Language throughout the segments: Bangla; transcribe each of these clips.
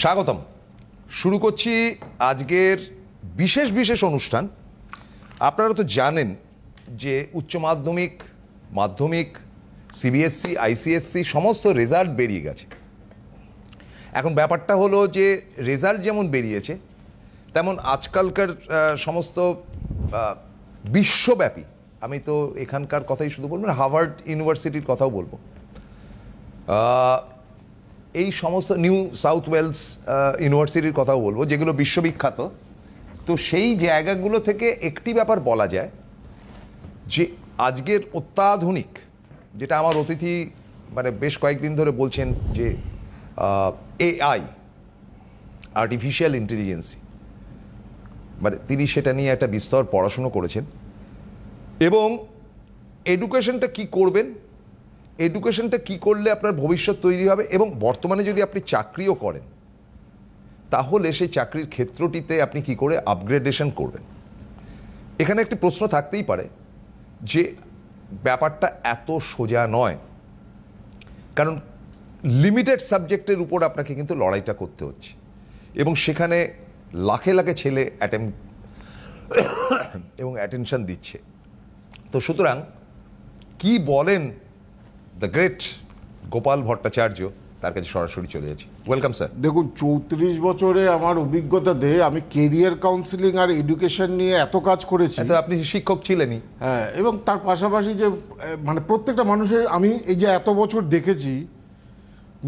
স্বাগতম। শুরু করছি আজকের বিশেষ বিশেষ অনুষ্ঠান। আপনারা তো জানেন যে উচ্চ মাধ্যমিক, মাধ্যমিক, সিবিএসসি, আইসিএসসি সমস্ত রেজাল্ট বেরিয়ে গেছে। এখন ব্যাপারটা হলো যে রেজাল্ট যেমন বেরিয়েছে তেমন আজকালকার সমস্ত বিশ্বব্যাপী, আমি তো এখানকার কথাই শুধু বলবো না, হার্ভার্ড ইউনিভার্সিটির কথাও বলবো, এই সমস্ত নিউ সাউথ ওয়েলস ইউনিভার্সিটির কথাও বলবো, যেগুলো বিশ্ববিখ্যাত। তো সেই জায়গাগুলো থেকে একটি ব্যাপার বলা যায় যে আজকের অত্যাধুনিক, যেটা আমার অতিথি মানে বেশ কয়েকদিন ধরে বলছেন যে এআই, আর্টিফিশিয়াল ইন্টেলিজেন্সি, মানে তিনি সেটা নিয়ে একটা বিস্তর পড়াশুনো করেছেন এবং এডুকেশনটা কি করবেন, এডুকেশনটা কি করলে আপনার ভবিষ্যৎ তৈরি হবে, এবং বর্তমানে যদি আপনি চাকরিও করেন তাহলে সেই চাকরির ক্ষেত্রটিতে আপনি কি করে আপগ্রেডেশন করবেন। এখানে একটি প্রশ্ন থাকতেই পারে যে ব্যাপারটা এত সোজা নয়, কারণ লিমিটেড সাবজেক্টের উপর আপনাকে কিন্তু লড়াইটা করতে হচ্ছে এবং সেখানে লাখে লাখে ছেলে এবং অ্যাটেনশন দিচ্ছে। তো সুতরাং কি বলেন দ্য গ্রেট গোপাল ভট্টাচার্য, তার কাছে সরাসরি চলে যাচ্ছি। Welcome sir. দেখুন, 34 বছরে আমার অভিজ্ঞতাতে আমি কেরিয়ার কাউন্সিলিং আর এডুকেশন নিয়ে এত কাজ করেছি। আপনি শিক্ষক ছিলেনই, হ্যাঁ, এবং তার পাশাপাশি যে মানে প্রত্যেকটা মানুষের আমি এই যে এত বছর দেখেছি,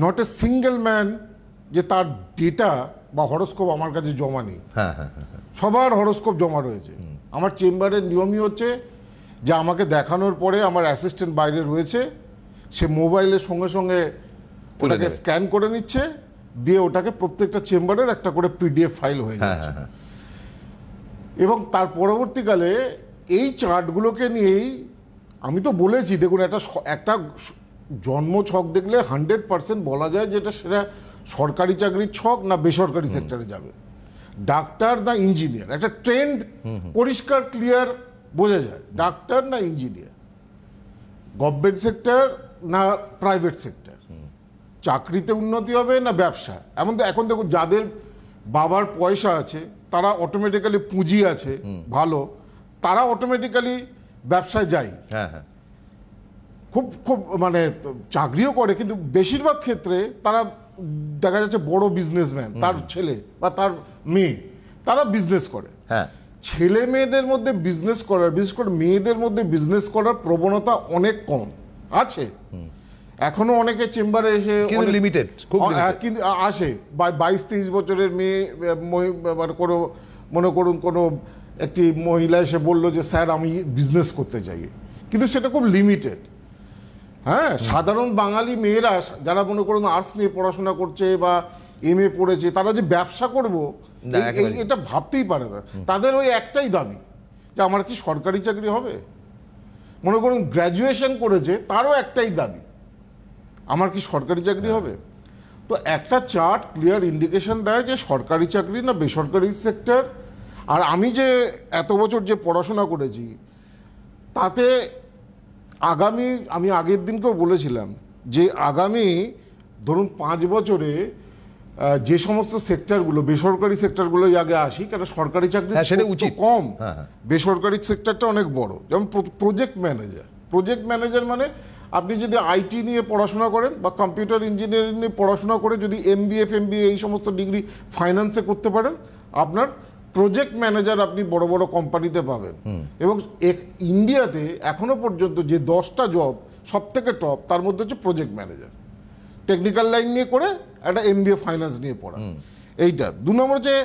নট এ সিঙ্গেল ম্যান যে তার ডেটা বা হরোস্কোপ আমার কাছে জমা নেই। সবার হরোস্কোপ জমা রয়েছে। আমার চেম্বারের নিয়মই হচ্ছে যে আমাকে দেখানোর পরে আমার অ্যাসিস্ট্যান্ট বাইরে রয়েছে, সে মোবাইলের সঙ্গে সঙ্গে ওটাকে স্ক্যান করে নিচ্ছে, দিয়ে ওটাকে প্রত্যেকটা চেম্বারের একটা করে পিডিএফ ফাইল হয়ে যাচ্ছে। এবং তার পরবর্তীকালে এই চার্টগুলোকে নিয়েই আমি তো বলেছি, দেখুন একটা জন্ম ছক দেখলে 100% বলা যায় যেটা সেটা সরকারি চাকরির ছক না বেসরকারি সেক্টরে যাবে, ডাক্তার না ইঞ্জিনিয়ার। একটা ট্রেন্ড পরিষ্কার ক্লিয়ার বোঝা যায়, ডাক্তার না ইঞ্জিনিয়ার, গভর্নমেন্ট সেক্টর না প্রাইভেট সেক্টর, চাকরিতে উন্নতি হবে না ব্যবসা। এখন দেখুন, যাদের বাবার পয়সা আছে তারা অটোমেটিক্যালি পুঁজি আছে ভালো, তারা অটোমেটিক্যালি ব্যবসায় যায়, খুব খুব মানে চাকরিও করে, কিন্তু বেশিরভাগ ক্ষেত্রে তারা দেখা যাচ্ছে বড় বিজনেসম্যান, তার ছেলে বা তার মেয়ে, তারা বিজনেস করে। ছেলে মেয়েদের মধ্যে বিজনেস করার, বিশেষ করে মেয়েদের মধ্যে বিজনেস করার প্রবণতা অনেক কম আছে। এখনো অনেকে চেম্বারে এসে লিমিটেড কিন্তু আসে 22-23 বছরের মেয়ে, মানে কোনো মনে করুন কোনো একটি মহিলা এসে বললো যে স্যার আমি বিজনেস করতে চাই, কিন্তু সেটা খুব লিমিটেড। হ্যাঁ, সাধারণ বাঙালি মেয়েরা যারা মনে করুন আর্টস নিয়ে পড়াশোনা করছে বা এমএ পড়েছে, তারা যে ব্যবসা করবো এটা ভাবতেই পারে না। তাদের ওই একটাই দাবি যে আমার কি সরকারি চাকরি হবে। মনে করুন গ্র্যাজুয়েশন করেছে, তারও একটাই দাবি আমার কি সরকারি চাকরি হবে। তো একটা চার্ট ক্লিয়ার ইন্ডিকেশন দেয় যে সরকারি চাকরি না বেসরকারি সেক্টর। আর আমি যে এত বছর যে পড়াশোনা করেছি তাতে আমি আগের দিনকেও বলেছিলাম যে আগামী ধরুন 5 বছরে যে সমস্ত সেক্টরগুলো, বেসরকারি সেক্টরগুলো আগে আসি, কেন সরকারি চাকরি কম, বেসরকারি সেক্টরটা অনেক বড়। যেমন প্রজেক্ট ম্যানেজার মানে আপনি যদি আইটি নিয়ে পড়াশোনা করেন বা কম্পিউটার ইঞ্জিনিয়ারিং নিয়ে পড়াশোনা করে যদি এমবিএ এই সমস্ত ডিগ্রি ফাইন্যান্সে করতে পারেন, আপনার প্রজেক্ট ম্যানেজার আপনি বড় বড় কোম্পানিতে পাবেন। এবং ইন্ডিয়াতে এখনো পর্যন্ত যে 10টা জব সব থেকে টপ, তার মধ্যে হচ্ছে প্রজেক্ট ম্যানেজার, টেকনিক্যাল লাইন নিয়ে করে একটা এমবিএ ফাইন্যান্স নিয়ে পড়া। এইটা 2 নম্বর যে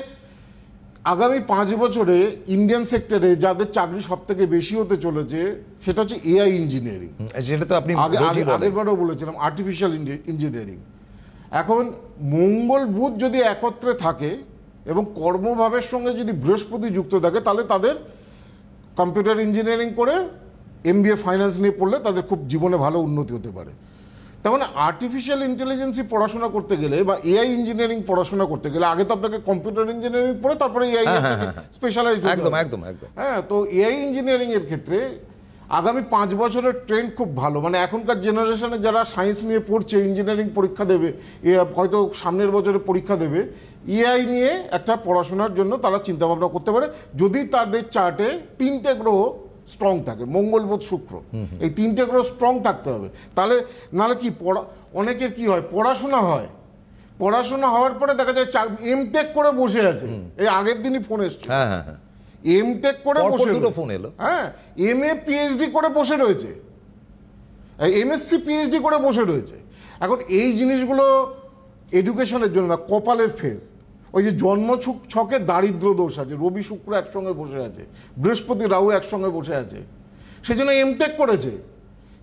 আগামী 5 বছরে ইন্ডিয়ান সেক্টরে যাদের চাকরি সব থেকে বেশি হতে চলেছে সেটা হচ্ছে এআই ইঞ্জিনিয়ারিং। যেটা তো আপনি আগেরবারও বলেছিলাম, আর্টিফিশিয়াল ইঞ্জিনিয়ারিং। এখন মঙ্গল বুধ যদি একত্রে থাকে এবং কর্মভাবের সঙ্গে যদি বৃহস্পতি যুক্ত থাকে, তাহলে তাদের কম্পিউটার ইঞ্জিনিয়ারিং করে এমবিএ ফাইন্যান্স নিয়ে পড়লে তাদের খুব জীবনে ভালো উন্নতি হতে পারে। তার মানে আর্টিফিশিয়াল ইন্টেলিজেন্সি পড়াশোনা করতে গেলে বা এআই ইঞ্জিনিয়ারিং পড়াশোনা করতে গেলে আগে তো আপনাকে কম্পিউটার ইঞ্জিনিয়ারিং পড়ে তারপরে এআই স্পেশালাইজড। একদম। হ্যাঁ, তো এআই ইঞ্জিনিয়ারিং এর ক্ষেত্রে আগামী 5 বছরের ট্রেন্ড খুব ভালো, মানে এখনকার জেনারেশনে যারা সায়েন্স নিয়ে পড়ছে, ইঞ্জিনিয়ারিং পরীক্ষা দেবে, হয়তো সামনের বছরে পরীক্ষা দেবে, এআই নিয়ে একটা পড়াশোনার জন্য তারা চিন্তাভাবনা করতে পারে, যদি তাদের চার্টে 3টে গ্রহ স্ট্রং থাকে, মঙ্গল বুধ শুক্র, এই 3টে গ্রহ স্ট্রং থাকতে হবে। তাহলে নাহলে কি অনেকের কি হয়, পড়াশোনা হওয়ার পরে দেখা যায় এমটেক করে বসে আছে। এই আগের দিনই ফোন এসছে, এমটেক করে বসে, ফোন এলো, হ্যাঁ, এমএ পিএইচডি করে বসে রয়েছে, এমএসসি পিএইচডি করে বসে রয়েছে। এখন এই জিনিসগুলো এডুকেশনের জন্য না, কপালের ফের। ওই যে জন্ম ছকে দারিদ্র দোষ আছে, রবি শুক্র একসঙ্গে বসে আছে, বৃহস্পতি রাহু একসঙ্গে বসে আছে, সেজন্য এমটেক করেছে,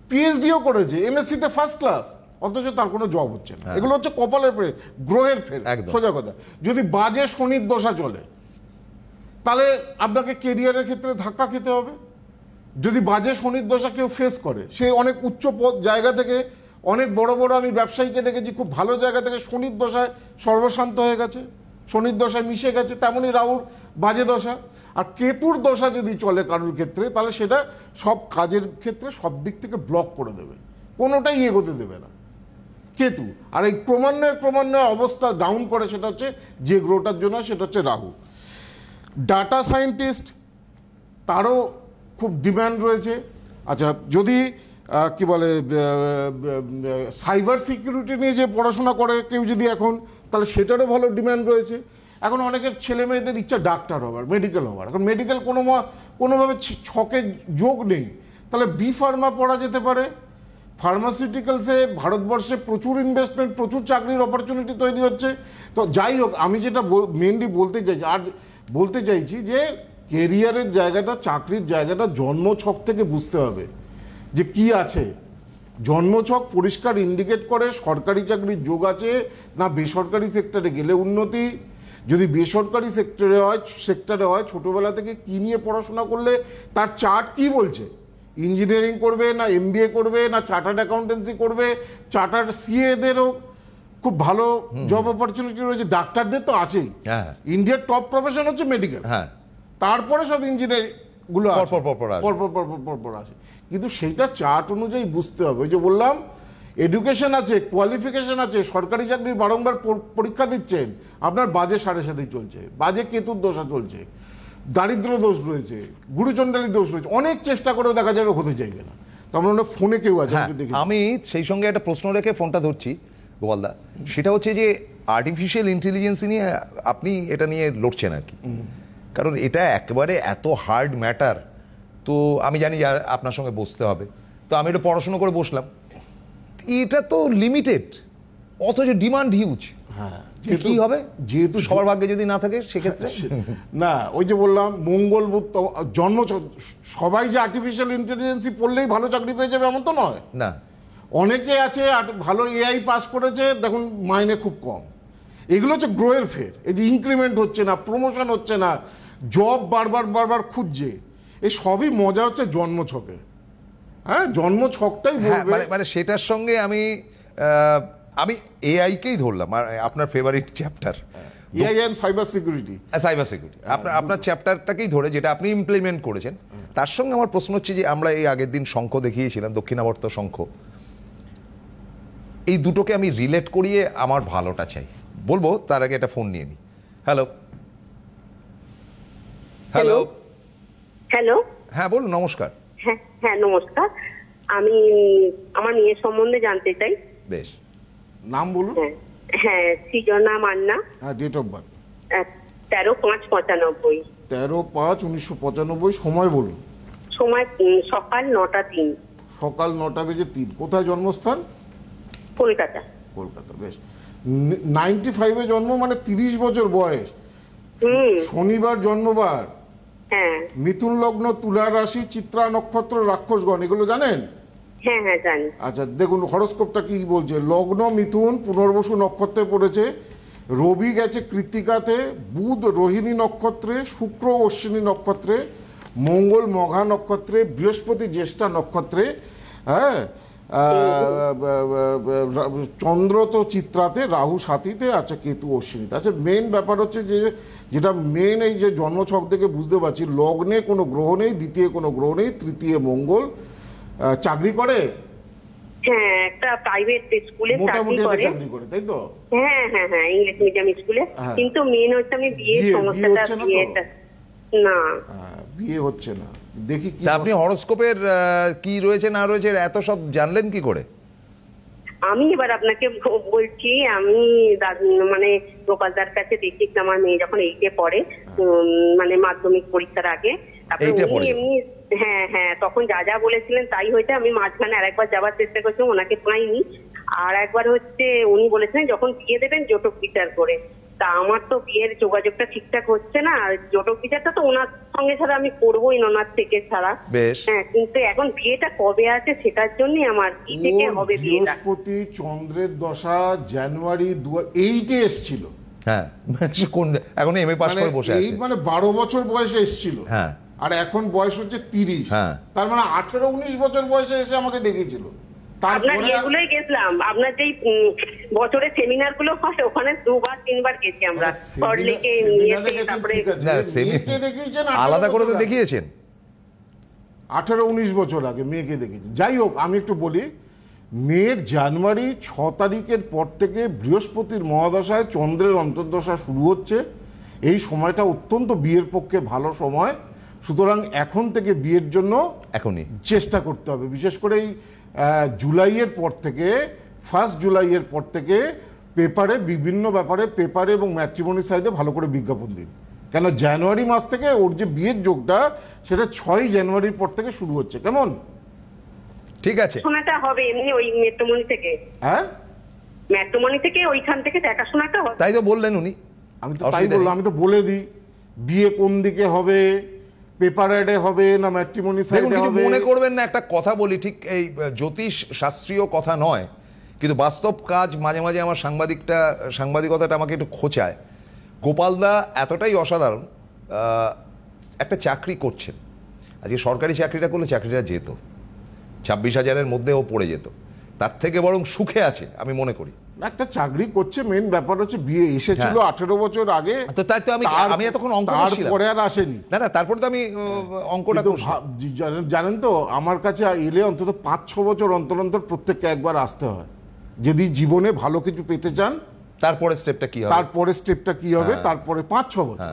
পিএইচডিও করেছে, এমএসসিতে ফার্স্ট ক্লাস, অথচ তার কোনো জব হচ্ছে না। এগুলো হচ্ছে কপালের ফের, গ্রহের ফের, সোজা কথা। যদি বাজে শনির দশা চলে, তাহলে আপনাকে কেরিয়ারের ক্ষেত্রে ধাক্কা খেতে হবে। যদি বাজে শনির দশা কেউ ফেস করে, সে অনেক উচ্চ পদ জায়গা থেকে, অনেক বড় বড় আমি ব্যবসায়ীকে দেখেছি খুব ভালো জায়গা থেকে শনির দশায় সর্বশান্ত হয়ে গেছে, শনির দশায় মিশে গেছে। তেমনই রাহুর বাজে দশা। আর কেতুর দশা যদি চলে কারোর ক্ষেত্রে, তাহলে সেটা সব কাজের ক্ষেত্রে সব দিক থেকে ব্লক করে দেবে, কোনোটাই এগোতে দেবে না কেতু। আর এই ক্রমান্বয়ে অবস্থা ডাউন করে, সেটা হচ্ছে যে গ্রহটার জন্য, সেটা হচ্ছে রাহু। ডাটা সায়েন্টিস্ট, তারও খুব ডিম্যান্ড রয়েছে। আচ্ছা, যদি কি বলে সাইবার সিকিউরিটি নিয়ে যে পড়াশোনা করে কেউ যদি এখন, তাহলে সেটারও ভালো ডিম্যান্ড রয়েছে। এখন অনেকের ছেলে মেয়েদের ইচ্ছা ডাক্তার হবার, মেডিকেল হবার। এখন মেডিকেল কোনোভাবে ছকে যোগ নেই, তাহলে বি ফার্মা পড়া যেতে পারে। ফার্মাসিউটিক্যালসে ভারতবর্ষে প্রচুর ইনভেস্টমেন্ট, প্রচুর চাকরির অপরচুনিটি তৈরি হচ্ছে। তো যাই হোক, আমি যেটা মেনলি বলতে চাইছি যে কেরিয়ারের জায়গাটা, চাকরির জায়গাটা জন্মছক থেকে বুঝতে হবে যে কি আছে। জন্মছক পরিষ্কার ইন্ডিকেট করে সরকারি চাকরির যোগ আছে না বেসরকারি সেক্টরে গেলে উন্নতি। যদি বেসরকারি সেক্টরে হয় ছোটবেলা থেকে কি নিয়ে পড়াশোনা করলে তার চার্ট কি বলছে, ইঞ্জিনিয়ারিং করবে না এমবিএ করবে না চার্টার্ড অ্যাকাউন্টেন্সি করবে। চার্টার্ড সিএদেরও খুব ভালো জব অপরচুনিটি রয়েছে, ডাক্তারদের তো আছেই। ইন্ডিয়ার টপ প্রফেশন হচ্ছে মেডিকেল, তারপরে সব ইঞ্জিনিয়ারিং গুলো পরপর আসে। কিন্তু সেইটা চার্ট অনুযায়ী বুঝতে হবে। ওই যে বললাম, এডুকেশন আছে, কোয়ালিফিকেশন আছে, সরকারি চাকরির বারংবার পরীক্ষা দিচ্ছেন, আপনার বাজে সাড়ে সাথেই চলছে, বাজে কেতুর দশা চলছে, দারিদ্র দোষ রয়েছে, গুরুচণ্ডালী দোষ রয়েছে, অনেক চেষ্টা করেও দেখা যাবে হতে চাইবে না। তো আমরা ফোনে কেউ আছে, আমি সেই সঙ্গে একটা প্রশ্ন রেখে ফোনটা ধরছি গোপালদা। সেটা হচ্ছে যে আর্টিফিশিয়াল ইন্টেলিজেন্স নিয়ে আপনি এটা নিয়ে লড়ছেন আর কি, কারণ এটা একেবারে এত হার্ড ম্যাটার। তো আমি জানি যে আপনার সঙ্গে বসতে হবে, তো আমি এটা পড়াশোনা করে বসলাম। এটা তো লিমিটেড, অথচ ডিমান্ড হিউজ। কি হবে যেহেতু সবার ভাগ্যে যদি না থাকে সেক্ষেত্রে? না, ওই যে বললাম মঙ্গল বুধ জন্ম, সবাই যে আর্টিফিশিয়াল ইন্টেলিজেন্সি পড়লেই ভালো চাকরি পেয়ে যাবে এমন তো নয় না। অনেকে আছে ভালো এআই পাস করেছে, দেখুন মাইনে খুব কম। এগুলো হচ্ছে গ্রোয়ের ফের। এই যে ইনক্রিমেন্ট হচ্ছে না, প্রমোশন হচ্ছে না, জব বারবার খুঁজছে, এই সবই মজা হচ্ছে জন্মছকে। হ্যাঁ, জন্মছকটাই মানে সেটার সঙ্গে আমি এআইকেই ধরলাম, আর আপনার favourite chapter AI and cyber security, আপনার চ্যাপ্টারটাকেই ধরে, যেটা আপনি ইমপ্লিমেন্ট করেছেন। তার সঙ্গে আমার প্রশ্ন হচ্ছে যে আমরা এই আগের দিন শঙ্খ দেখিয়েছিলাম, দক্ষিণাবর্ত শঙ্খ, এই দুটোকে আমি রিলেট করিয়ে আমার ভালোটা চাই বলবো, তার আগে একটা ফোন নিয়ে নিই। হ্যালো হ্যালো হ্যালো, হ্যাঁ বলুন। নমস্কার। হ্যাঁ নমস্কার, আমি আমার মেয়ের সম্বন্ধে জানতে চাই। বেশ, নাম বলুন। হ্যাঁ, সৃজনা মান্না। হ্যাঁ, ডেট অফ বার্থ 13/5/95। 13/5/1995। সময় বলুন। সময় সকাল 9টা 3। সকাল 9:03। কোথায় জন্মস্থান? কলকাতা। কলকাতা, বেশ। 95-এ জন্ম, মানে 30 বছর বয়স। শনিবার জন্মবার। হ্যাঁ। মিথুন লগ্ন, তুলা রাশি, চিত্রা নক্ষত্র, রাক্ষসগণ, এগুলো জানেন? হ্যাঁ হ্যাঁ জানি। আচ্ছা দেখুন হরোস্কোপটা কি বলছে। লগ্ন মিথুন, পুনর্বসু নক্ষত্রে পড়েছে, রবি গেছে কৃত্তিকাতে, বুধ রোহিণী নক্ষত্রে, শুক্র অশ্বিনী নক্ষত্রে, মঙ্গল মঘা নক্ষত্রে, বৃহস্পতি জ্যেষ্ঠা নক্ষত্রে। হ্যাঁ, চন্দ্র তো চিত্রাতে, রাহু সাথীতে, আচ্ছা কেতু অশ্বিনীতে। আচ্ছা মেন ব্যাপার হচ্ছে যে যেটা মেন এই যে জন্মছক থেকে বুঝতে পারছি, লগ্নে কোনো গ্রহ নেই, দ্বিতীয় কোনো গ্রহ নেই, তৃতীয় মঙ্গল, চাকরি করে, হ্যাঁ একটা প্রাইভেট স্কুলে মোটামুটি চাকরি করে, তাই তো? হ্যাঁ হ্যাঁ হ্যাঁ, ইংলিশ মিডিয়াম স্কুলে। কিন্তু মেন হচ্ছে আমি বিয়ের সমস্যাটা, বিয়েটা না, বিয়ে হচ্ছে না। দেখি কি আপনি হরোস্কোপের কি রয়েছে না রয়েছে এত সব জানলেন কি করে? আমি এবার আপনাকে বলছি, আমি মানে গোপালদার কাছে দেখেছি আমার মেয়ে যখন 8-এ পড়ে, মানে মাধ্যমিক পরীক্ষার আগে। তারপরে এমনি হ্যাঁ হ্যাঁ তখন যা যা বলেছিলেন তাই হয়েছে। আমি মাঝখানে আরেকবার যাওয়ার চেষ্টা করছিলাম, ওনাকে পাইনি। আর একবার হচ্ছে উনি বলেছিলেন যখন বিয়ে দেবেন জটক বিচার করে। তা আমার তো বিয়ের যোগাযোগটা ঠিকঠাক হচ্ছে না, আর জটক বিচারটা তো ওনার সঙ্গে ছাড়া আমি করবোই না, ওনার থেকে ছাড়া। হ্যাঁ কিন্তু এখন বিয়েটা কবে আছে সেটার জন্য আমার কি থেকে হবে বিয়েটা। বৃহস্পতি চন্দ্রের দশা জানুয়ারি 2008-এ এসেছিল। হ্যাঁ কোন এখন এমএ পাস করে বসে আছে, মানে 12 বছর বয়সে এসেছিল। হ্যাঁ আর এখন বয়স হচ্ছে 30। হ্যাঁ তার মানে 18-19 বছর বয়সে এসে আমাকে দেখেছিল। আপনার যেগুলোই গেছিলাম, আপনার যেই বছরের সেমিনার গুলো হয় ওখানে 2-3 বার গেছি আমরা, সল্টলেকে নিয়ে। তারপরে আলাদা করে তো দেখিয়েছেন। 18-19 বছর আগে মেয়েকে দেখেছি। যাই হোক আমি একটু বলি, মেয়ের জানুয়ারি 6 তারিখের পর থেকে বৃহস্পতির মহাদশায় চন্দ্রের অন্তর্দশা শুরু হচ্ছে। এই সময়টা অত্যন্ত বিয়ের পক্ষে ভালো সময়। সুতরাং এখন থেকে বিয়ের জন্য এখনই চেষ্টা করতে হবে। বিশেষ করে এই জুলাইয়ের পর থেকে, 1 জুলাইয়ের পর থেকে পেপারে বিভিন্ন ব্যাপারে, পেপারে এবং ম্যাট্রিমনি সাইডে ভালো করে বিজ্ঞাপন দিন। কেন জানুয়ারি মাস থেকে ওর যে বিয়ের যোগটা সেটা 6 জানুয়ারির পর থেকে শুরু হচ্ছে। কেমন? ঠিক আছে, শোনাটা হবে এমনি ওই ম্যাট্রিমনি থেকে। হ্যাঁ ম্যাট্রিমনি থেকে ওইখান থেকে দেখাশোনাটা হবে। তাই তো বললেন উনি। আমি তো তাই বললাম, আমি তো বলে দিই বিয়ে কোন দিকে হবে, পেপার অ্যাডে হবে না ম্যাট্রিমনি সাইডে হবে। মনে করবেন না, একটা কথা বলি, ঠিক এই জ্যোতিষ শাস্ত্রীয় কথা নয়, কিন্তু বাস্তব কাজ মাঝে মাঝে আমার সাংবাদিকতাটা আমাকে একটু খোঁচায়। গোপালদা এতটাই অসাধারণ, একটা চাকরি করছেন, আজকে সরকারি চাকরিটা করলে চাকরিটা যেত, 26,000-এর মধ্যে ও পড়ে যেত, তার থেকে বরং সুখে আছে আমি মনে করি। একটা চাকরি করছে, মেন ব্যাপার হচ্ছে বিয়ে এসেছিল 18 বছর আগে, তো তাই তো আমি এতক্ষণ অঙ্ক করছিলাম, তারপরে আর আসেনি। না তারপরে তো আমি অঙ্কটা জানেন তো, আমার কাছে এলে অন্তত 5-6 বছর অন্তর অন্তর প্রত্যেককে একবার আসতে হয়, যদি জীবনে ভালো কিছু পেতে চান। তারপরে স্টেপটা কি হবে, তারপরে 5-6 বছর,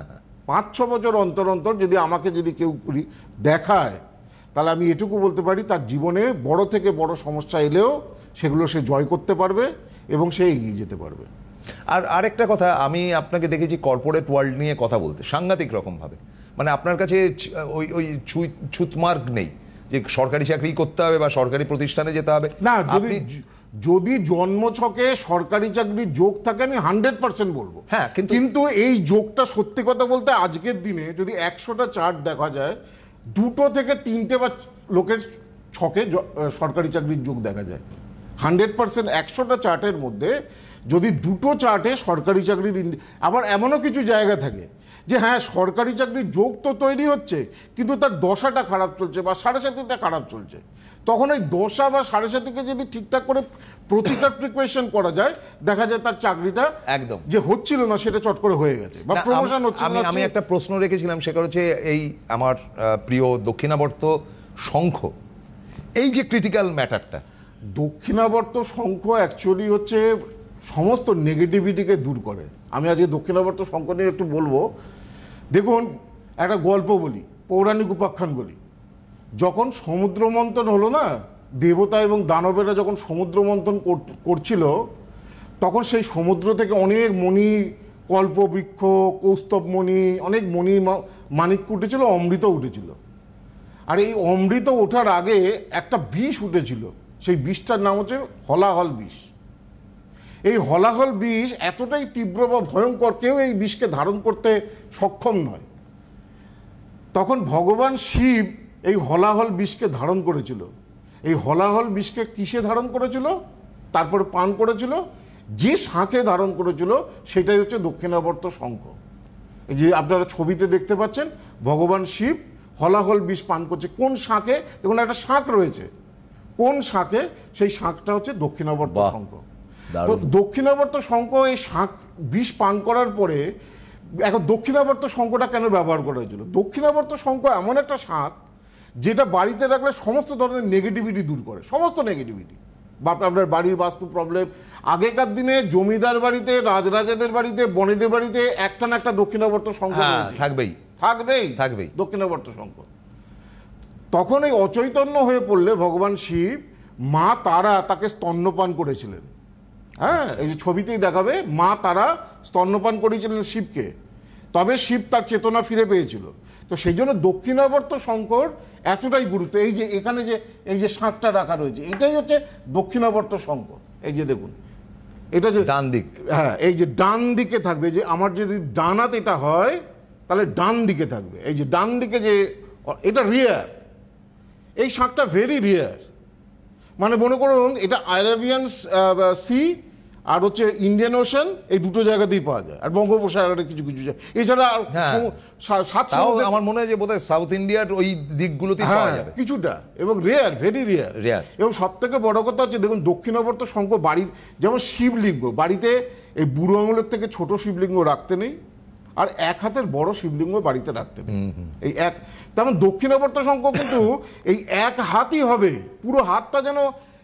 5-6 বছর অন্তর অন্তর যদি আমাকে কেউ দেখায়, তাহলে আমি এটুকু বলতে পারি তার জীবনে বড় থেকে বড় সমস্যা এলেও সেগুলো সে জয় করতে পারবে এবং সে এগিয়ে যেতে পারবে। আর আরেকটা কথা, আমি আপনাকে দেখেছি কর্পোরেট ওয়ার্ল্ড নিয়ে কথা বলতে সাংঘাতিক রকমভাবে, মানে আপনার কাছে ওই ছুতমার্গ নেই যে সরকারি চাকরি করতে হবে বা সরকারি প্রতিষ্ঠানে যেতে হবে না। যদি জন্মছকে সরকারি চাকরির যোগ থাকে আমি 100% বলবো, হ্যাঁ, কিন্তু এই যোগটা সত্যি কথা বলতে আজকের দিনে যদি 100টা চার্ট দেখা যায়, 2 থেকে 3টে বা লোকের ছকে সরকারি চাকরির যোগ দেখা যায়। 100% 100টা চার্টের মধ্যে যদি 2টো চার্টে সরকারি চাকরির, আবার এমনও কিছু জায়গা থাকে যে হ্যাঁ সরকারি চাকরির যোগ তো তৈরি হচ্ছে কিন্তু তার দশাটা খারাপ চলছে বা 7.5টা খারাপ চলছে, তখন ওই দশা বা 7.5কে যদি ঠিকঠাক করে প্রতিকার প্রিপারেশন করা যায়, দেখা যায় তার চাকরিটা একদম যে হচ্ছিল না সেটা চট করে হয়ে গেছে বা প্রমোশন হচ্ছে। আমি একটা প্রশ্ন রেখেছিলাম, সেটা হচ্ছে এই আমার প্রিয় দক্ষিণাবর্ত শঙ্খ, এই যে ক্রিটিক্যাল ম্যাটারটা, দক্ষিণাবর্ত শঙ্খ অ্যাকচুয়ালি হচ্ছে সমস্ত নেগেটিভিটিকে দূর করে। আমি আজকে দক্ষিণাবর্ত শঙ্খ নিয়ে একটু বলবো। দেখুন একটা গল্প বলি, পৌরাণিক উপাখ্যান বলি। যখন সমুদ্র মন্থন হলো না, দেবতা এবং দানবেরা যখন সমুদ্র মন্থন করছিল, তখন সেই সমুদ্র থেকে অনেক মণি, কল্পবৃক্ষ, কৌস্তবমণি, অনেক মণি মাণিক্য উঠেছিল, অমৃত উঠেছিল। আর এই অমৃত ওঠার আগে একটা বিষ উঠেছিল, সেই বিষটার নাম হচ্ছে হলাহল বিষ। এই হলাহল বিষ এতটাই তীব্র বা ভয়ঙ্কর, কেউ এই বিষকে ধারণ করতে সক্ষম নয়। তখন ভগবান শিব এই হলাহল বিষকে ধারণ করেছিল। এই হলাহল বিষকে কিসে ধারণ করেছিল, তারপরে পান করেছিল, যে শাঁখে ধারণ করেছিল সেটাই হচ্ছে দক্ষিণাবর্ত শঙ্খ। এই যে আপনারা ছবিতে দেখতে পাচ্ছেন, ভগবান শিব হলাহল বিষ পান করছে। কোন শাঁখে? দেখুন একটা শাঁখ রয়েছে, কোন শাঁখে? সেই শাঁখটা হচ্ছে দক্ষিণাবর্ত শঙ্খ। তো দারুণ। দক্ষিণাবর্ত শঙ্খ, এই শাঁখ বিষ পান করার পরে এখন দক্ষিণাবর্ত শঙ্খটা কেন ব্যবহার করা হয়েছিল? দক্ষিণাবর্ত শঙ্খ এমন একটা শাঁখ যেটা বাড়িতে রাখলে সমস্ত ধরনের নেগেটিভিটি দূর করে, সমস্ত নেগেটিভিটি। বা আপনার বাড়ির বাস্তু প্রবলেম, আগেকার দিনে জমিদার বাড়িতে, রাজরাজাদের বাড়িতে, বনেদের বাড়িতে একটা না একটা দক্ষিণাবর্ত শঙ্খ থাকবেই থাকবেই দক্ষিণাবর্ত শঙ্খ। তখন এই অচৈতন্য হয়ে পড়লে ভগবান শিব, মা তারা তাকে স্তন্যপান করেছিলেন। হ্যাঁ, এই যে ছবিতেই দেখাবে, মা তারা স্তন্যপান করেছিলেন শিবকে, তবে শিব তার চেতনা ফিরে পেয়েছিল। তো সেই জন্য দক্ষিণাবর্ত শঙ্কর এতটাই গুরুত্ব। এই যে এখানে যে এই যে শাঁখটা রাখা রয়েছে, এটাই হচ্ছে দক্ষিণাবর্ত শঙ্কর। এই যে দেখুন, এটা যে ডান দিক, হ্যাঁ, এই যে ডান দিকে থাকবে, যে আমার যদি ডান হাত এটা হয় তাহলে ডান দিকে থাকবে। এই যে ডান দিকে যে এটা রিয়ার, এই শাঁখটা ভেরি রিয়ার। মানে মনে করুন এটা আরাবিয়ান সি আর হচ্ছে ইন্ডিয়ান ওশান, এই দুটো জায়গাতেই পাওয়া যায়, আর বঙ্গোপসাগরে কিছু কিছু জায়গা। এছাড়া আমার মনে হয় যে বোধহয় সাউথ ইন্ডিয়ার ওই দিকগুলোতেই পাওয়া যাবে কিছুটা, এবং রেয়ার, ভেরি রেয়ার। এবং সব থেকে বড় কথা হচ্ছে দেখুন, দক্ষিণাবর্ত শঙ্খ বাড়ি, যেমন শিবলিঙ্গ বাড়িতে এই বুড়ো আঙুলের থেকে ছোট শিবলিঙ্গ রাখতে নেই, আর এক হাতের বড় শিবলিঙ্গ বাড়িতে রাখতে নেই। এই এক, তেমন দক্ষিণাবর্ত শঙ্খ কিন্তু এই এক হাতই হবে, পুরো হাতটা যেন,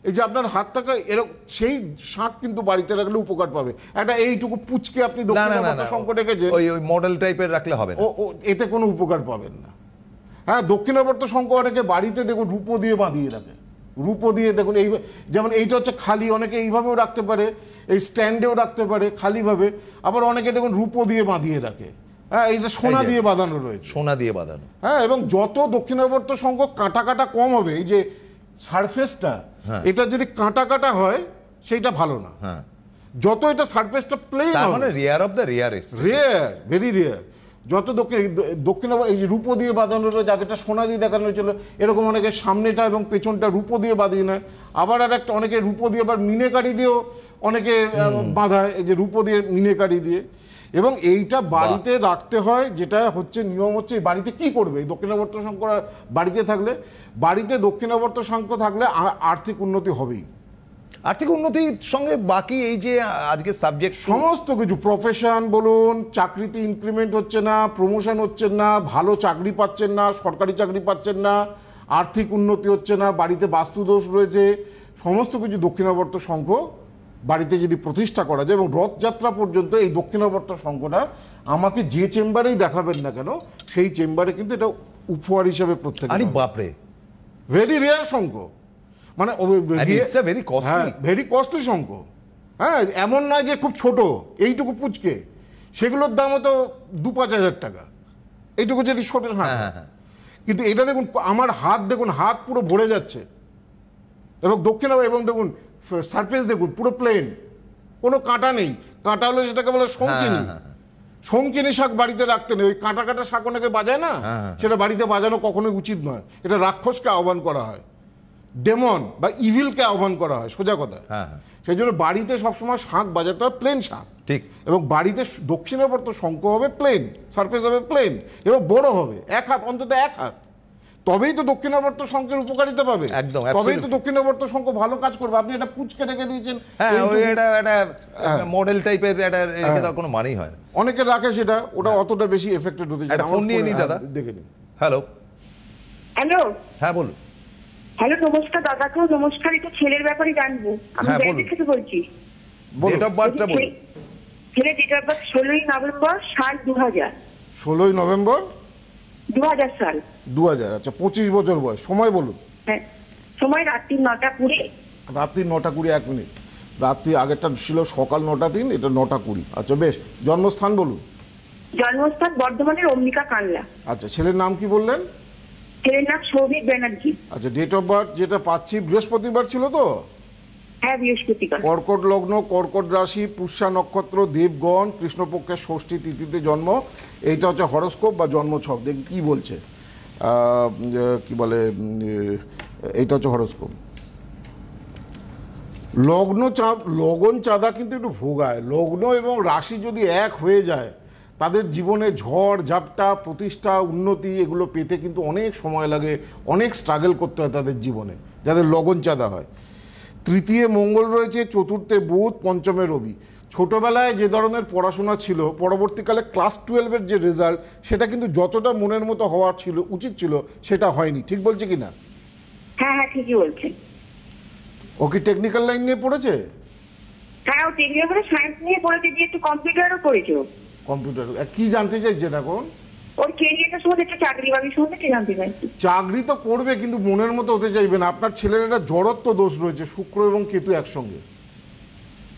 এই যে আপনার হাতটাকে এরকম, সেই শাঁখ কিন্তু বাড়িতে রাখলে উপকার পাবে। একটা এইটুকু পুচকে আপনি দক্ষিণাবর্ত শঙ্খ রেখেছেন, ওই মডেল টাইপের রাখলে হবে না, এতে কোনো উপকার পাবেন না। হ্যাঁ, দক্ষিণাবর্ত শঙ্খ অনেকে বাড়িতে দেখুন রূপো দিয়ে বাঁধিয়ে রাখে, রূপো দিয়ে দেখুন। এই যেমন এইটা হচ্ছে খালি, অনেকে এইভাবেও রাখতে পারে, এই স্ট্যান্ডেও রাখতে পারে খালিভাবে, আবার অনেকে দেখুন রূপো দিয়ে বাঁধিয়ে রাখে। হ্যাঁ, এইটা সোনা দিয়ে বাঁধানো রয়েছে, সোনা দিয়ে বাঁধানো। হ্যাঁ, এবং যত দক্ষিণাবর্ত শঙ্খ কাটা কাটা কম হবে, এই যে সারফেসটা, এটা যদি কাটা কাটা হয় সেইটা ভালো না। যত এটা সারফেসটা প্লেন, তার মানে rare of the rarest, rare, very rare. যত দক্ষিণ এই যে রূপো দিয়ে বাঁধানো রয়েছে, আগেটা সোনা দিয়ে দেখানো হয়েছিল, এরকম অনেকে সামনেটা এবং পেছনটা রূপো দিয়ে বাঁধিয়ে নেয়। আবার আর একটা অনেকে রূপো দিয়ে, আবার মিনেকারি দিয়েও অনেকে বাঁধায়, এই যে রূপো দিয়ে মিনেকারি দিয়ে। এবং এইটা বাড়িতে রাখতে হয়, যেটা হচ্ছে নিয়ম হচ্ছে, বাড়িতে কি করবে এই দক্ষিণাবর্ত শঙ্খ বাড়িতে থাকলে? বাড়িতে দক্ষিণাবর্ত শঙ্খ থাকলে আর্থিক উন্নতি হবেই। আর্থিক উন্নতির সঙ্গে বাকি এই যে আজকে সাবজেক্ট, সমস্ত কিছু, প্রফেশন বলুন, চাকরিতে ইনক্রিমেন্ট হচ্ছে না, প্রমোশন হচ্ছে না, ভালো চাকরি পাচ্ছেন না, সরকারি চাকরি পাচ্ছেন না, আর্থিক উন্নতি হচ্ছে না, বাড়িতে বাস্তুদোষ রয়েছে, সমস্ত কিছু দক্ষিণাবর্ত শঙ্খ বাড়িতে যদি প্রতিষ্ঠা করা যায়, এবং রথযাত্রা পর্যন্ত এই দক্ষিণাবর্ত শঙ্খটা আমাকে যে চেম্বারেই দেখাবেন না কেন, সেই চেম্বারে কিন্তু এটা উপহার হিসাবে প্রত্যেক। আরে বাপরে, ভেরি রেয়ার শঙ্খ, মানে ভেরি কস্টলি শঙ্খ। হ্যাঁ, এমন নয় যে খুব ছোট, এইটুকু পুচকে, সেগুলোর দাম হতো 2-5 হাজার টাকা, এইটুকু যদি ছোট। কিন্তু এটা দেখুন, আমার হাত দেখুন, হাত পুরো ভরে যাচ্ছে, এবং এবং দেখুন সারফেস দেখুন পুরো প্লেন, কোনো কাঁটা নেই। কাঁটা হলো যেটাকে বলে শঙ্কিনী। শঙ্কিনী শাক বাড়িতে রাখতে নেই, ওই কাঁটা কাটা শাক অনেকে বাজায় না, সেটা বাড়িতে বাজানো কখনোই উচিত নয়। এটা রাক্ষসকে আহ্বান করা হয়, ডেমন বা ইভিলকে আহ্বান করা হয়, সোজা কথা। সেই জন্য বাড়িতে সবসময় শাঁখ বাজাতে হয় প্লেন শাঁখ, ঠিক। এবং বাড়িতে দক্ষিণাবর্ত শঙ্খ হবে প্লেন, সারফেস হবে প্লেন, এবং বড় হবে, এক হাত, অন্তত এক হাত। তবেই তো দক্ষিণাবর্ত শঙ্খের উপকারিতা পাবে, একদম। তবেই তো দক্ষিণাবর্ত শঙ্খ ভালো কাজ করবে। আপনি এটা পুচকে রেখে দিয়েছেন, মডেল টাইপের, এটা রেখে দেওয়ার কোনো মানেই হয় না। অনেকে রাখে সেটা, ওটা অতটা বেশি এফেক্টেড হতে চায়। ফোন নিয়ে নি দাদা, দেখে নিন। হ্যালো, হ্যালো, হ্যাঁ বলুন। হ্যালো, নমস্কার দাদাকেও নমস্কার। এটা ছেলের ব্যাপারে জানবো, আমি ব্যাংক থেকে বলছি। ডেট অফ বার্থটা বলুন। ছেলে ডেট অফ বার্থ 16ই নভেম্বর সাল 2000। 16ই নভেম্বর 2000 সাল। 2000, আচ্ছা, 25 বছর বয়স। সময় বলুন। হ্যাঁ, সময় রাত্রি 9টা 20। রাত্রি 9টা 20, 1 মিনিট। রাত্রি আগেরটা ছিল সকাল 9টা 3, এটা 9টা 20। আচ্ছা বেশ, জন্মস্থান বলুন। জন্মস্থান বর্ধমানের অম্বিকা কানলা। আচ্ছা, ছেলের নাম কি বললেন? ছেলের নাম সৌভিক ব্যানার্জি। আচ্ছা, ডেট অফ বার্থ যেটা পাচ্ছি বৃহস্পতিবার ছিল তো? হ্যাঁ, বৃহস্পতিবার। কর্কট লগ্ন, কর্কট রাশি, পুষ্যা নক্ষত্র, দেবগণ, কৃষ্ণপক্ষের ষষ্ঠী তিথিতে জন্ম। এইটা হচ্ছে হরোস্কোপ বা জন্মছক। দেখি কি বলছে, কি বলে, এইটা হচ্ছে হরোস্কোপ। লগ্ন চাঁদ, লগন চাঁদা কিন্তু একটু ভোগায়। লগ্ন এবং রাশি যদি এক হয়ে যায়, তাদের জীবনে ঝড় ঝাপটা, প্রতিষ্ঠা, উন্নতি এগুলো পেতে কিন্তু অনেক সময় লাগে, অনেক স্ট্রাগল করতে হয় তাদের জীবনে, যাদের লগন চাঁদা হয়। তৃতীয় মঙ্গল রয়েছে, চতুর্থে বুধ, পঞ্চমে রবি। ছোটবেলায় যে ধরনের পড়াশোনা ছিল, পরবর্তীকালে ক্লাস 12-এর যে রেজাল্ট, সেটা কিন্তু যতটা মনের মতো হওয়ার ছিল, উচিত ছিল, সেটা হয়নি। ঠিক বলছে কিনা? হ্যাঁ হ্যাঁ, ঠিকই বলছেন। ও কি টেকনিক্যাল লাইন নিয়ে পড়েছে? হ্যাঁ, ও টেকনিক্যাল সায়েন্স নিয়ে পড়েছে, দিয়ে একটু কম্পিউটারও করেছে। কম্পিউটার কি জানতে চাইছেন এখন? ওর কেরিয়ারটা শুনে একটা চাকরি বাকরি শুনে কি জানতে চাইছি। চাকরি তো করবে, কিন্তু মনের মতো হতে চাইবে না। আপনার ছেলের একটা জড়ত্ব দোষ রয়েছে, শুক্র এবং কেতু একসঙ্গে।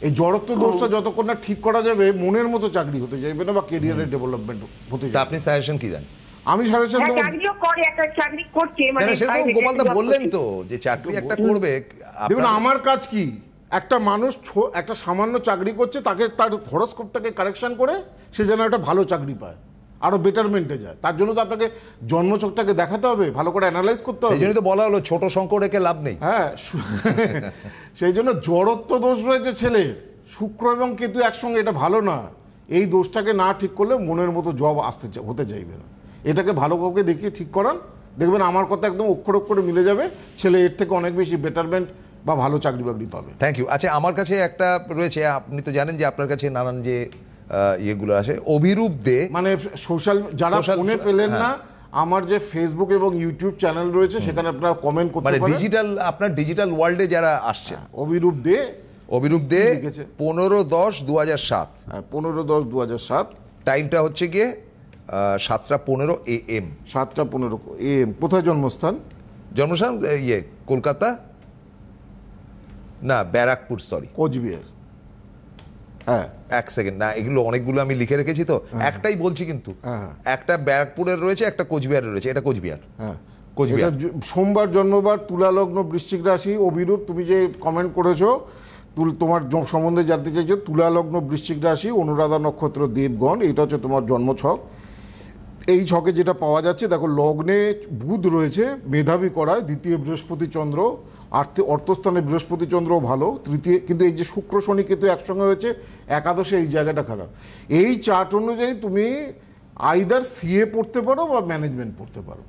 এই জড়ত্ব দোষটা যতক্ষণ না ঠিক করা যাবে, মনের মতো চাকরি হতে চাইবে না বা কেরিয়ারের ডেভেলপমেন্ট হতে যাবে। আপনি সাজেশন কি দেন? আমি সাজেশন দেব, চাকরিও করে, একটা চাকরি করছে, মানে গোপালদা বললেন তো যে চাকরি একটা করবে। দেখুন আমার কাজ কি, একটা মানুষ একটা সামান্য চাকরি করছে, তাকে তার হরোস্কোপটাকে কারেকশন করে সে যেন একটা ভালো চাকরি পায়, আরো বেটারমেন্টে যায়। তার জন্য তো আপনাকে জন্মছকটাকে দেখাতে হবে, ভালো করে অ্যানালাইজ করতে হবে। সেই জন্য তো বলা হলো ছোট সংখ্যা রেখে লাভ নেই। হ্যাঁ, সেই জন্য জড়ত্ব দোষ রয়েছে ছেলের, শুক্র এবং কেতু একসঙ্গে, এটা ভালো না। এই দোষটাকে না ঠিক করলে মনের মতো জব হতে চাইবে না। এটাকে ভালো কাউকে দেখিয়ে ঠিক করান, দেখবেন আমার কথা একদম অক্ষর অক্ষরে মিলে যাবে, ছেলে এর থেকে অনেক বেশি বেটারমেন্ট বা ভালো চাকরি বাকরি পাবে। Thank you. আচ্ছা, আমার কাছে একটা রয়েছে, আপনি তো জানেন যে আপনার কাছে নানান যে ইয়েগুলো আছে, অভিরূপ দে, মানে সোশ্যাল, যারা ফোনে পেলেন না, আমার যে ফেসবুক এবং ইউটিউব চ্যানেল রয়েছে, সেখানে আপনারা কমেন্ট করতে পারেন। ডিজিটাল, আপনার ডিজিটাল ওয়ার্ল্ডে যারা আসছে, অভিরূপ দে 15-10-2007। হ্যাঁ, 15-10-2007। টাইমটা হচ্ছে গিয়ে 7:15 AM। 7:15 AM। কোথায় জন্মস্থান? জন্মস্থান কলকাতা না, ব্যারাকপুর, সরি, কোচবিহার। হ্যাঁ, এক সেকেন্ড, না এগুলো অনেকগুলো আমি লিখে রেখেছি তো, একটাই বলছি কিন্তু। একটা ব্যারাকপুরের রয়েছে, একটা কোচবিহারের রয়েছে। এটা কোচবিহার। হ্যাঁ, কোচবিহার। সোমবার জন্মবার, তুলা লগ্ন, বৃশ্চিক রাশি। অভিরূপ, তুমি যে কমেন্ট করেছো, তোমার সম্বন্ধে জানতে চাইছো, তুলা লগ্ন, বৃশ্চিক রাশি, অনুরাধা নক্ষত্র, দেবগণ, এটা হচ্ছে তোমার জন্মছক। এই ছকে যেটা পাওয়া যাচ্ছে, দেখো লগ্নে বুধ রয়েছে, মেধাবী করায়, দ্বিতীয় বৃহস্পতি চন্দ্র, অর্থস্থানে বৃহস্পতি চন্দ্র ভালো, তৃতীয়, কিন্তু এই যে শুক্র শনি কেতু একসঙ্গে হয়েছে একাদশে, এই জায়গাটা খারাপ। এই চার্ট অনুযায়ী তুমি আইদার সিএ পড়তে পারো বা ম্যানেজমেন্ট পড়তে পারো,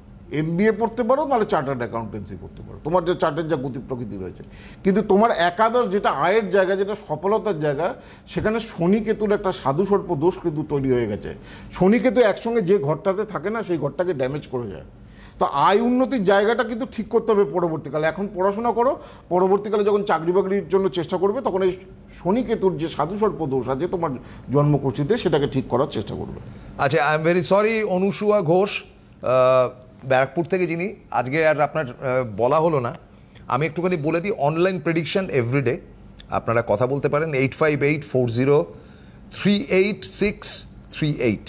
MBA পড়তে পারো, নাহলে চার্টার্ড অ্যাকাউন্টেন্সি করতে পারো, তোমার যে চার্টের যা গতি প্রকৃতি রয়েছে। কিন্তু তোমার একাদশ, যেটা আয়ের জায়গা, যেটা সফলতার জায়গা, সেখানে শনি কেতুর একটা সাধু সর্প দোষ কিন্তু তৈরি হয়ে গেছে। শনি কেতু একসঙ্গে যে ঘরটাতে থাকে না, সেই ঘরটাকে ড্যামেজ করে যায়। তো আয় উন্নতির জায়গাটা কিন্তু ঠিক করতে হবে পরবর্তীকালে। এখন পড়াশোনা করো, পরবর্তীকালে যখন চাকরি বাকরির জন্য চেষ্টা করবে, তখন এই শনি কেতুর যে সাধু সর্প দোষ আছে তোমার জন্মকুষ্ঠিতে, সেটাকে ঠিক করার চেষ্টা করবে। আচ্ছা, I am very sorry, Anusuya Ghosh Barrackpore থেকে, যিনি আজকে আর আপনার বলা হলো না, আমি একটুখানি বলে দিই। অনলাইন প্রেডিকশন এভরিডে আপনারা কথা বলতে পারেন 8584038638।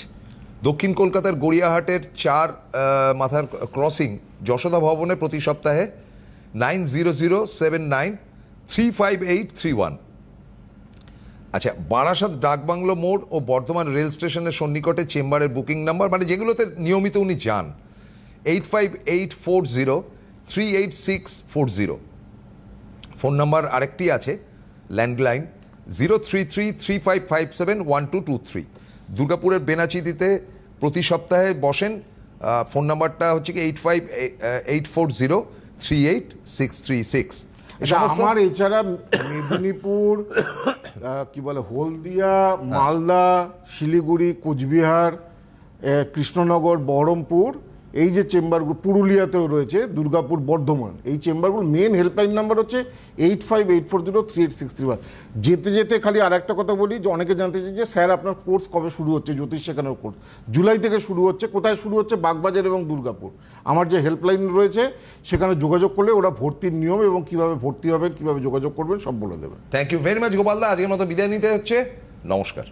দক্ষিণ কলকাতার গড়িয়াহাটের 4 মাথার ক্রসিং যশোদা ভবনে প্রতি সপ্তাহে 9007935831। আচ্ছা, বারাসাত ডাকবাংলো মোড় ও বর্ধমান রেল স্টেশনের সন্নিকটে চেম্বারের বুকিং নাম্বার, মানে যেগুলোতে নিয়মিত উনি যান, 8584038640। ফোন নাম্বার আরেকটি আছে, ল্যান্ডলাইন 03335571223। দুর্গাপুরের বেনাচিতিতে প্রতি সপ্তাহে বসেন, ফোন নাম্বারটা হচ্ছে কি 8584038636। আমার এছাড়া মেদিনীপুর, কি বলে, হলদিয়া, মালদা, শিলিগুড়ি, কোচবিহার, কৃষ্ণনগর, বহরমপুর, এই যে চেম্বারগুলো, পুরুলিয়াতেও রয়েছে, দুর্গাপুর, বর্ধমান, এই চেম্বারগুলো মেন হেল্পলাইন নাম্বার হচ্ছে 8584038631। যেতে যেতে খালি আর একটা কথা বলি, যে অনেকে জানতে চাই যে স্যার আপনার কোর্স কবে শুরু হচ্ছে, জ্যোতিষ শেখানোর কোর্স জুলাই থেকে শুরু হচ্ছে। কোথায় শুরু হচ্ছে? বাগবাজার এবং দুর্গাপুর। আমার যে হেল্পলাইন রয়েছে, সেখানে যোগাযোগ করলে ওরা ভর্তির নিয়ম এবং কিভাবে ভর্তি হবেন, কিভাবে যোগাযোগ করবেন, সব বলে দেবে। থ্যাংক ইউ ভেরি মাচ গোপালদা, আজকের মতো বিদায় নিতে হচ্ছে, নমস্কার।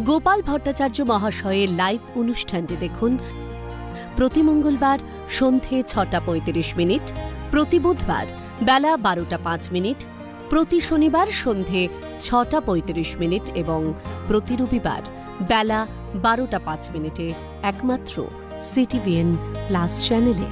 গোপাল ভট্টাচার্য মহাশয়ের লাইভ অনুষ্ঠানটি দেখুন প্রতি মঙ্গলবার সন্ধে 6:35, প্রতি বুধবার বেলা 12:05, প্রতি শনিবার সন্ধে 6:35 এবং প্রতি রবিবার বেলা 12:05 একমাত্র CTVN+ চ্যানেলে।